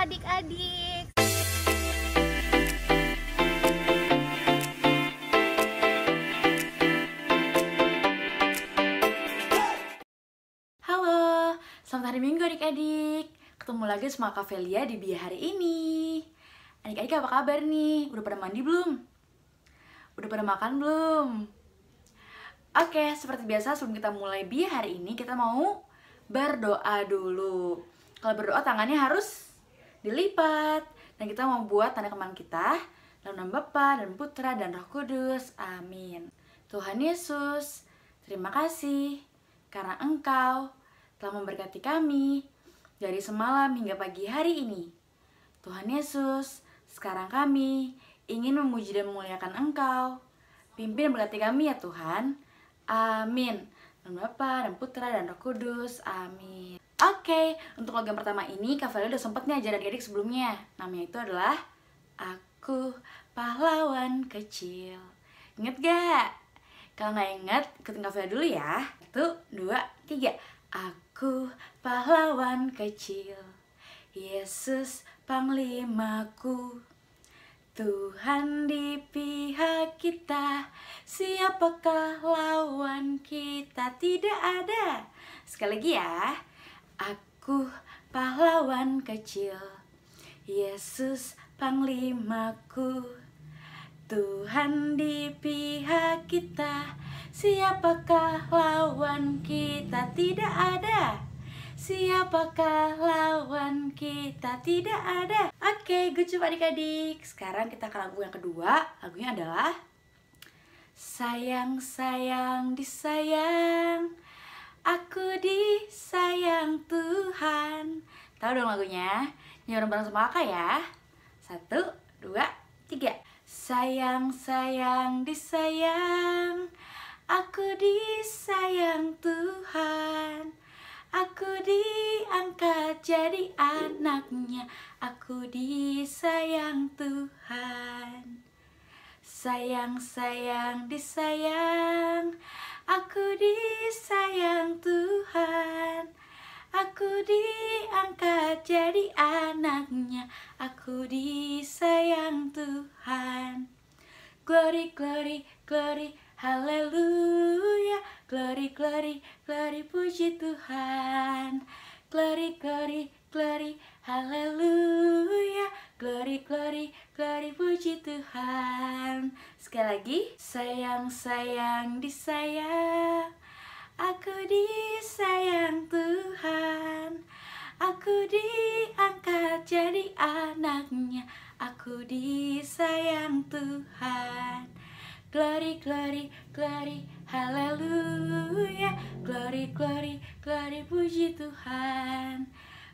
adik-adik. Halo, selamat hari Minggu adik-adik. Ketemu lagi sama Kak Velia di Bia hari ini. Adik-adik apa kabar nih? Udah pada mandi belum? Udah pada makan belum? Oke, seperti biasa sebelum kita mulai Bia hari ini, kita mau berdoa dulu. Kalau berdoa tangannya harus dilipat. Dan kita mau buat tanda keman kita dalam nama Bapa dan Putra dan Roh Kudus. Amin. Tuhan Yesus, terima kasih karena Engkau telah memberkati kami dari semalam hingga pagi hari ini. Tuhan Yesus, sekarang kami ingin memuji dan memuliakan Engkau. Pimpin dan berkati kami ya Tuhan. Amin. Dan Bapa dan Putra dan Roh Kudus. Amin. Oke, untuk logam pertama ini Kak Velia udah sempet nih ajar adik-adik sebelumnya. Namanya itu adalah Aku Pahlawan Kecil. Ingat gak? Kalau nggak ingat, ikutin Kak Velia dulu ya. 1, 2, 3. Aku pahlawan kecil, Yesus panglimaku, Tuhan di pihak kita, siapakah lawan kita? Tidak ada. Sekali lagi ya. Aku pahlawan kecil, Yesus panglimaku, Tuhan di pihak kita, siapakah lawan kita? Tidak ada. Siapakah lawan kita? Tidak ada. Oke, good job adik-adik. Sekarang kita ke lagu yang kedua. Lagunya adalah Sayang, sayang, disayang, aku disayang Tuhan. Tahu dong lagunya? Nyanyi bareng sama kakak ya. 1, 2, 3. Sayang, sayang, disayang, aku disayang Tuhan. Aku diangkat jadi anaknya, aku disayang Tuhan. Sayang, sayang, disayang, aku disayang Tuhan. Aku diangkat jadi anaknya, aku disayang Tuhan. Glory, glory, glory, haleluya. Glory, glory, glory, puji Tuhan. Glory, glory, glory, haleluya. Glory, glory, glory, puji Tuhan. Sekali lagi. Sayang, sayang, disayang, aku disayang Tuhan. Aku diangkat jadi anaknya, aku disayang Tuhan. Glory, glory, glory, haleluya. Glory, glory, glory, puji Tuhan.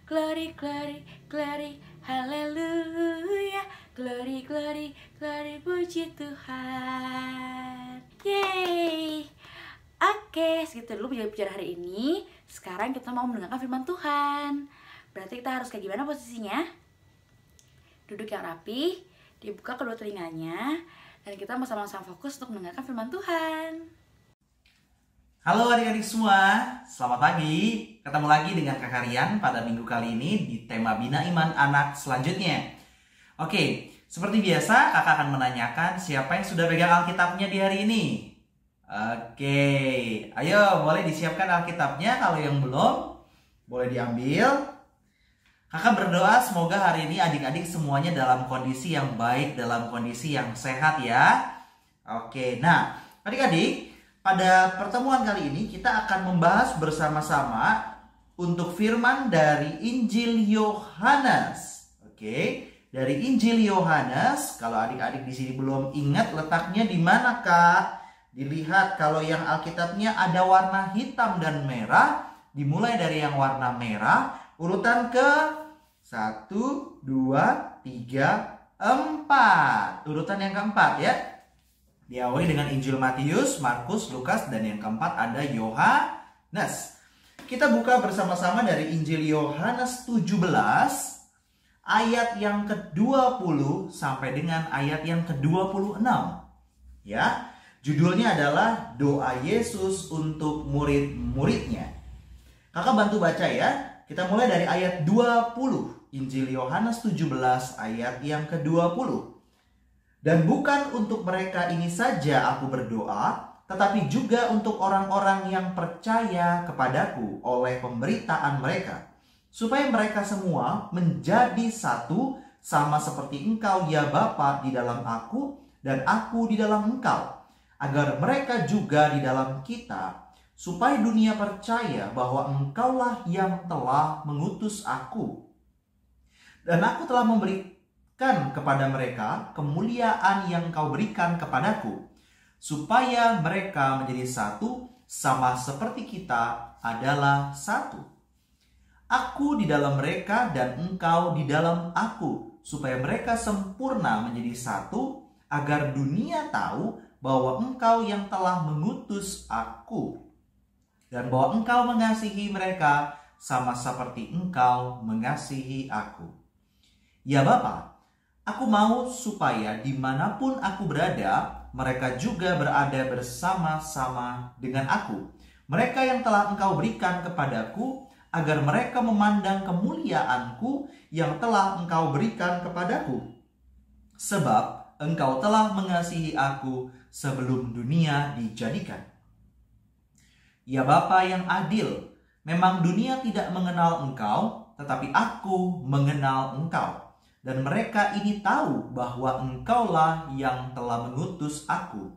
Glory, glory, glory, haleluya. Glory, glory, glory, puji Tuhan. Yeay. Oke, segitu dulu pelajaran hari ini. Sekarang kita mau mendengarkan firman Tuhan. Berarti kita harus kayak gimana posisinya? Duduk yang rapi, dibuka kedua telinganya, dan kita mau sama-sama fokus untuk mendengarkan firman Tuhan. Halo adik-adik semua, selamat pagi. Ketemu lagi dengan Kak Rian pada minggu kali ini di tema Bina Iman Anak selanjutnya. Oke, seperti biasa kakak akan menanyakan siapa yang sudah pegang Alkitabnya di hari ini. Oke, ayo boleh disiapkan Alkitabnya. Kalau yang belum, boleh diambil. Kakak berdoa semoga hari ini adik-adik semuanya dalam kondisi yang baik, dalam kondisi yang sehat ya. Oke, nah adik-adik, pada pertemuan kali ini kita akan membahas bersama-sama untuk firman dari Injil Yohanes. Oke, dari Injil Yohanes. Kalau adik-adik di sini belum ingat letaknya di mana Kak? Dilihat kalau yang Alkitabnya ada warna hitam dan merah, dimulai dari yang warna merah, urutan ke 1, 2, 3, 4. Urutan yang keempat ya. Diawali dengan Injil Matius, Markus, Lukas, dan yang keempat ada Yohanes. Kita buka bersama-sama dari Injil Yohanes 17, ayat yang ke-20 sampai dengan ayat yang ke-26. Ya, judulnya adalah Doa Yesus untuk murid-muridnya. Kakak bantu baca ya. Kita mulai dari ayat 20. Injil Yohanes 17 ayat yang ke-20. Dan bukan untuk mereka ini saja aku berdoa, tetapi juga untuk orang-orang yang percaya kepadaku oleh pemberitaan mereka, supaya mereka semua menjadi satu, sama seperti Engkau ya Bapa di dalam aku dan aku di dalam Engkau, agar mereka juga di dalam kita, supaya dunia percaya bahwa Engkaulah yang telah mengutus aku. Dan aku telah memberikan kepada mereka kemuliaan yang Engkau berikan kepadaku, supaya mereka menjadi satu, sama seperti kita adalah satu. Aku di dalam mereka dan Engkau di dalam aku, supaya mereka sempurna menjadi satu, agar dunia tahu bahwa Engkau yang telah mengutus aku, dan bahwa Engkau mengasihi mereka sama seperti Engkau mengasihi aku. Ya Bapa, aku mau supaya dimanapun aku berada, mereka juga berada bersama-sama dengan aku. Mereka yang telah Engkau berikan kepadaku, agar mereka memandang kemuliaanku yang telah Engkau berikan kepadaku. Sebab Engkau telah mengasihi aku sebelum dunia dijadikan. Ya Bapa yang adil, memang dunia tidak mengenal Engkau, tetapi aku mengenal Engkau. Dan mereka ini tahu bahwa Engkaulah yang telah mengutus aku.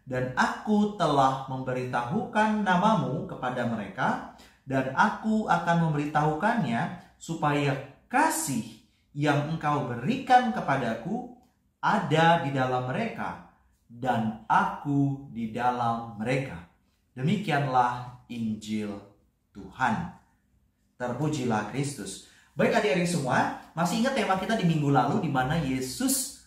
Dan aku telah memberitahukan namamu kepada mereka, dan aku akan memberitahukannya, supaya kasih yang Engkau berikan kepadaku ada di dalam mereka, dan aku di dalam mereka. Demikianlah Injil Tuhan. Terpujilah Kristus. Baik adik-adik semua, masih ingat tema kita di minggu lalu di mana Yesus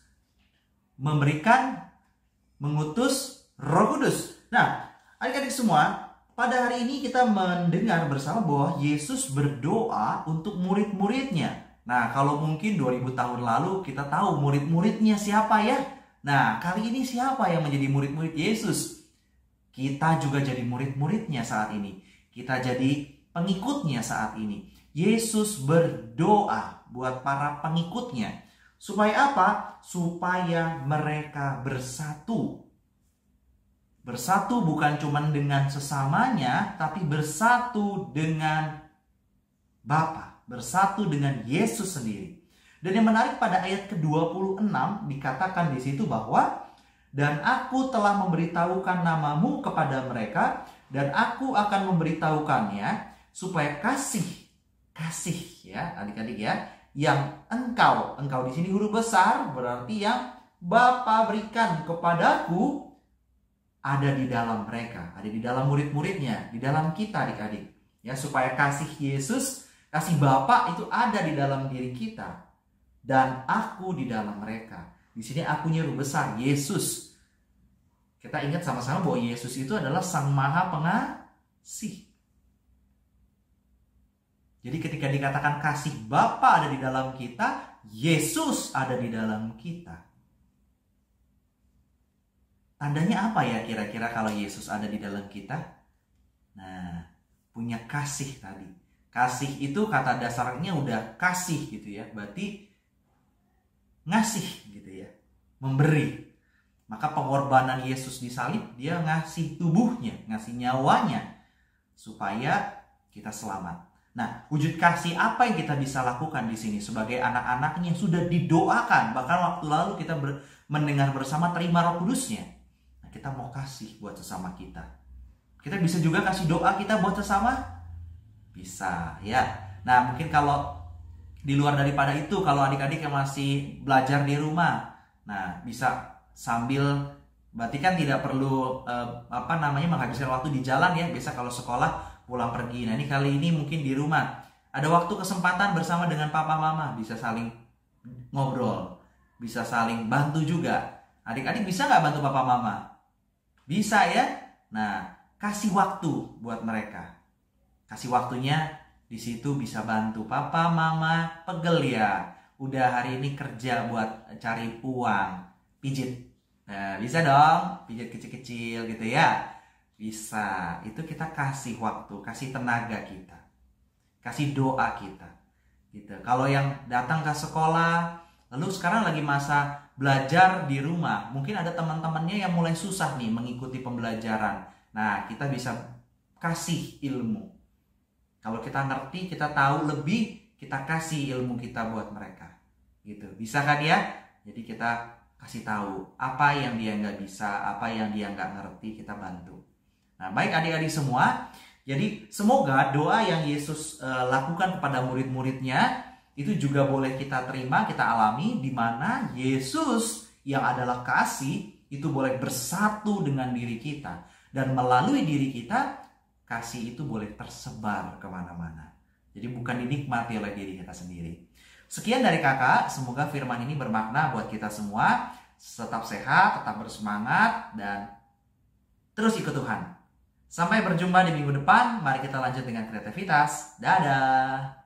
mengutus Roh Kudus. Nah, adik-adik semua, pada hari ini kita mendengar bersama bahwa Yesus berdoa untuk murid-muridnya. Nah, kalau mungkin 2000 tahun lalu kita tahu murid-muridnya siapa ya? Nah, kali ini siapa yang menjadi murid-murid Yesus? Kita juga jadi murid-muridnya saat ini. Kita jadi pengikutnya saat ini. Yesus berdoa buat para pengikutnya. Supaya apa? Supaya mereka bersatu. Bersatu bukan cuma dengan sesamanya, tapi bersatu dengan Bapa. Bersatu dengan Yesus sendiri. Dan yang menarik pada ayat ke-26 dikatakan di situ bahwa dan aku telah memberitahukan namamu kepada mereka, dan aku akan memberitahukannya, supaya kasih ya adik-adik ya, yang engkau di sini huruf besar berarti yang Bapa berikan kepadaku ada di dalam mereka, ada di dalam murid-muridnya, di dalam kita adik-adik ya, supaya kasih Yesus, kasih Bapa itu ada di dalam diri kita, dan aku di dalam mereka. Di sini akunya huruf besar, Yesus. Kita ingat sama-sama bahwa Yesus itu adalah Sang Maha Pengasih. Jadi ketika dikatakan kasih Bapa ada di dalam kita, Yesus ada di dalam kita. Tandanya apa ya kira-kira kalau Yesus ada di dalam kita? Nah, punya kasih tadi. Kasih itu kata dasarnya udah kasih gitu ya. Berarti ngasih gitu ya. Memberi. Maka pengorbanan Yesus di salib, dia ngasih tubuhnya, ngasih nyawanya supaya kita selamat. Nah, wujud kasih apa yang kita bisa lakukan di sini sebagai anak-anaknya yang sudah didoakan. Bahkan waktu lalu kita mendengar bersama terima Roh Kudusnya. Nah, kita mau kasih buat sesama kita. Kita bisa juga kasih doa kita buat sesama? Bisa, ya. Nah, mungkin kalau di luar daripada itu, kalau adik-adik yang masih belajar di rumah, nah bisa sambil, berarti kan tidak perlu menghabiskan waktu di jalan ya. Biasa kalau sekolah pulang pergi. Nah, ini kali ini mungkin di rumah ada waktu kesempatan bersama dengan papa mama, bisa saling ngobrol, bisa saling bantu juga. Adik-adik bisa nggak bantu papa mama? Bisa ya. Nah, kasih waktu buat mereka. Kasih waktunya di situ, bisa bantu papa mama pegel ya. Udah hari ini kerja buat cari uang, pijit. Nah, bisa dong pijit kecil-kecil gitu ya. Bisa. Itu kita kasih waktu, kasih tenaga kita. kasih doa kita. Gitu. Kalau yang datang ke sekolah, lalu sekarang lagi masa belajar di rumah, mungkin ada teman-temannya yang mulai susah nih mengikuti pembelajaran. Nah, kita bisa kasih ilmu. Kalau kita ngerti, kita tahu lebih, kita kasih ilmu kita buat mereka. Gitu. Bisa kan ya? Jadi kita kasih tahu apa yang dia nggak bisa, apa yang dia nggak ngerti, kita bantu. Nah, baik adik-adik semua, jadi semoga doa yang Yesus lakukan kepada murid-muridnya itu juga boleh kita terima, kita alami, di mana Yesus yang adalah kasih itu boleh bersatu dengan diri kita. Dan melalui diri kita, kasih itu boleh tersebar kemana-mana. Jadi bukan dinikmati oleh diri kita sendiri. Sekian dari kakak, semoga firman ini bermakna buat kita semua. Tetap sehat, tetap bersemangat, dan terus ikut Tuhan. Sampai berjumpa di minggu depan, mari kita lanjut dengan kreativitas. Dadah!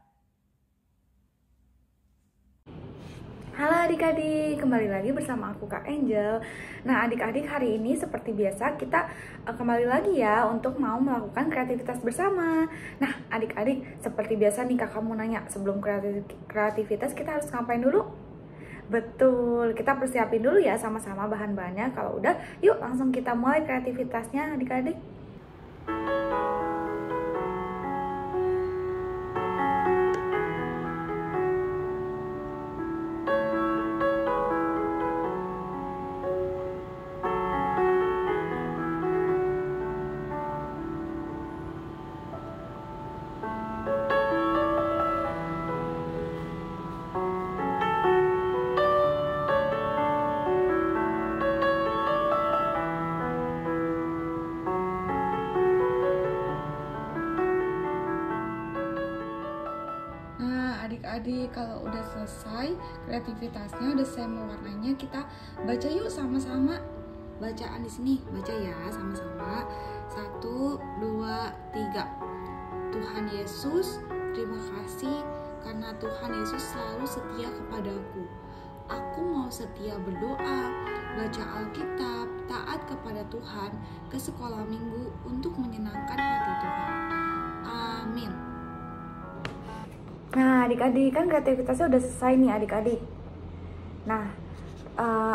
Halo adik-adik, kembali lagi bersama aku Kak Angel. Nah adik-adik, hari ini seperti biasa kita kembali lagi ya untuk mau melakukan kreativitas bersama. Nah adik-adik, seperti biasa nih kakak mau nanya, sebelum kreativitas kita harus ngapain dulu? Betul, kita persiapin dulu ya sama-sama bahan-bahannya. Kalau udah, yuk langsung kita mulai kreativitasnya adik-adik. Adik-adik, kalau udah selesai kreativitasnya, udah saya mewarnainya, kita baca yuk sama-sama. Bacaan di sini, baca ya sama-sama. 1, 2, 3. Tuhan Yesus, terima kasih karena Tuhan Yesus selalu setia kepadaku. Aku mau setia berdoa, baca Alkitab, taat kepada Tuhan, ke sekolah minggu untuk menyenangkan hati Tuhan. Amin. Nah adik-adik, kan kreativitasnya udah selesai nih adik-adik. Nah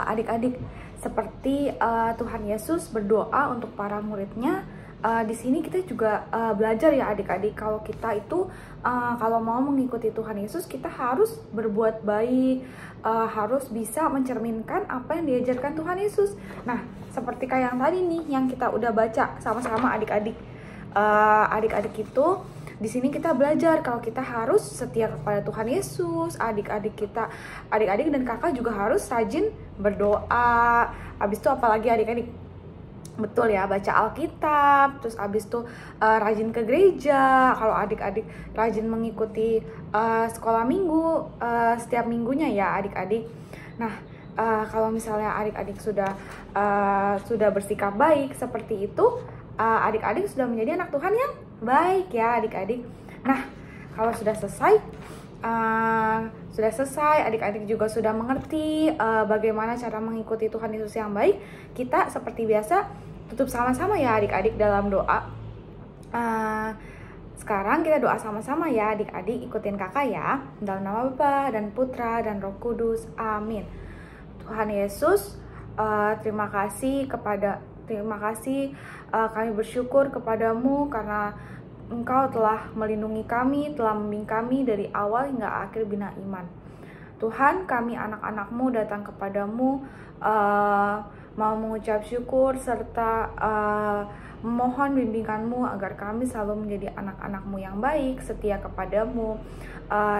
adik-adik, seperti Tuhan Yesus berdoa untuk para muridnya, di sini kita juga belajar ya adik-adik, kalau kita itu kalau mau mengikuti Tuhan Yesus, kita harus berbuat baik, harus bisa mencerminkan apa yang diajarkan Tuhan Yesus. Nah seperti kayak yang tadi nih, yang kita udah baca sama-sama adik-adik. Adik-adik itu di sini kita belajar kalau kita harus setia kepada Tuhan Yesus. Adik-adik dan kakak juga harus rajin berdoa. Habis itu apalagi adik-adik? Betul ya, baca Alkitab. Terus habis itu rajin ke gereja. Kalau adik-adik rajin mengikuti sekolah minggu setiap minggunya ya adik-adik. Nah kalau misalnya adik-adik sudah bersikap baik seperti itu, adik-adik sudah menjadi anak Tuhan yang baik ya adik-adik. Nah kalau sudah selesai, adik-adik juga sudah mengerti bagaimana cara mengikuti Tuhan Yesus yang baik. Kita seperti biasa tutup sama-sama ya adik-adik dalam doa. Sekarang kita doa sama-sama ya adik-adik, ikutin kakak ya. Dalam nama Bapa dan Putra dan Roh Kudus, amin. Tuhan Yesus, terima kasih kami bersyukur kepadamu karena Engkau telah melindungi kami, telah membimbing kami dari awal hingga akhir bina iman. Tuhan, kami anak-anak-Mu datang kepadamu, mau mengucap syukur serta memohon bimbingan-Mu agar kami selalu menjadi anak-anak-Mu yang baik, setia kepadamu,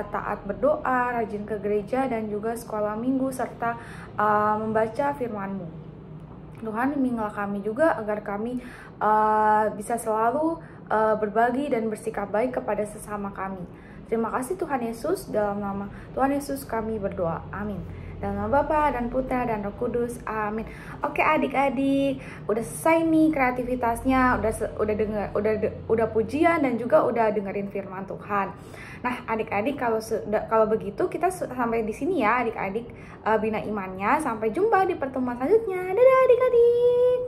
taat berdoa, rajin ke gereja dan juga sekolah minggu serta membaca firman-Mu. Tuhan, bimbinglah kami juga agar kami bisa selalu berbagi dan bersikap baik kepada sesama kami. Terima kasih Tuhan Yesus, dalam nama Tuhan Yesus kami berdoa, amin. Dalam nama Bapa dan Putra dan Roh Kudus, amin. Oke adik-adik, udah selesai nih kreativitasnya, udah pujian dan juga udah dengerin firman Tuhan. Nah adik-adik, kalau begitu kita sampai di sini ya adik-adik, bina imannya. Sampai jumpa di pertemuan selanjutnya. Dadah adik-adik.